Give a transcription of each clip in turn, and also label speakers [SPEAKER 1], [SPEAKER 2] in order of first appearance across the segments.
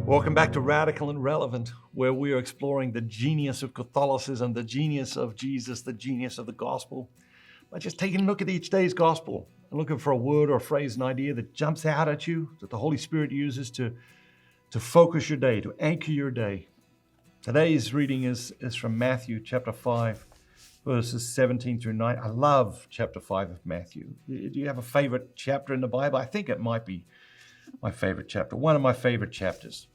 [SPEAKER 1] Welcome back to Radical and Relevant, where we are exploring the genius of Catholicism, the genius of Jesus, the genius of the gospel, by just taking a look at each day's gospel and looking for a word or a phrase, an idea that jumps out at you, that the Holy Spirit uses to focus your day, to anchor your day. Today's reading is from Matthew chapter 5, verses 17 through 9. I love chapter 5 of Matthew. Do you have a favorite chapter in the Bible? I think it might be my favorite chapter, one of my favorite chapters.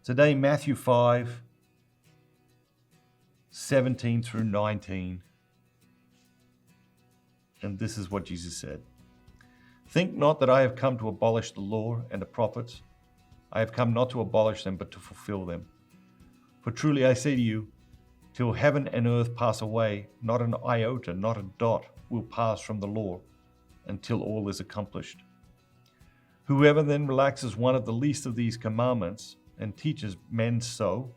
[SPEAKER 1] Today, Matthew 5, 17 through 19. And this is what Jesus said. Think not that I have come to abolish the law and the prophets. I have come not to abolish them, but to fulfill them. For truly I say to you, till heaven and earth pass away, not an iota, not a dot will pass from the law until all is accomplished. Whoever then relaxes one of the least of these commandments and teaches men so,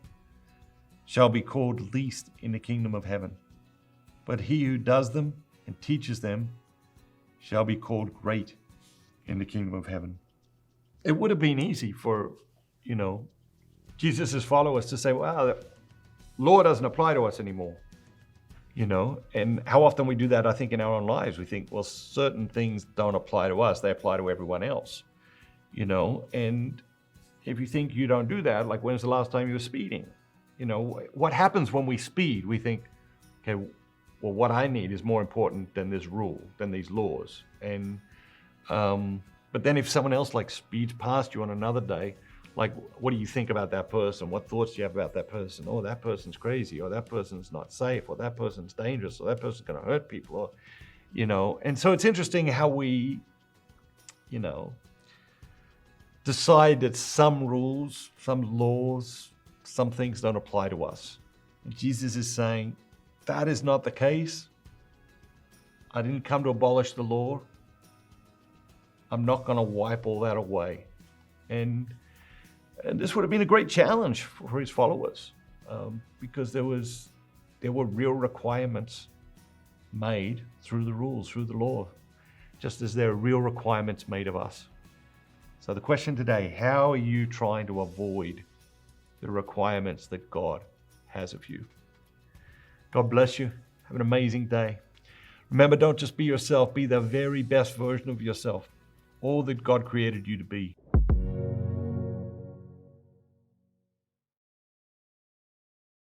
[SPEAKER 1] shall be called least in the kingdom of heaven. But he who does them and teaches them shall be called great in the kingdom of heaven. It would have been easy for, Jesus' followers to say, wow, the law doesn't apply to us anymore. And how often we do that, I think, in our own lives. We think, well, certain things don't apply to us, they apply to everyone else. And if you think you don't do that, like when's the last time you were speeding? What happens when we speed? We think, okay, well, what I need is more important than this rule, than these laws. And but then if someone else like speeds past you on another day, like, what do you think about that person? What thoughts do you have about that person? Oh, that person's crazy, or that person's not safe, or that person's dangerous, or that person's going to hurt people, or, And so it's interesting how we, decide that some rules, some laws, some things don't apply to us. And Jesus is saying, that is not the case. I didn't come to abolish the law. I'm not going to wipe all that away. And this would have been a great challenge for his followers, because there were real requirements made through the rules, through the law, just as there are real requirements made of us. So the question today, how are you trying to avoid the requirements that God has of you? God bless you. Have an amazing day. Remember, don't just be yourself, be the very best version of yourself, all that God created you to be.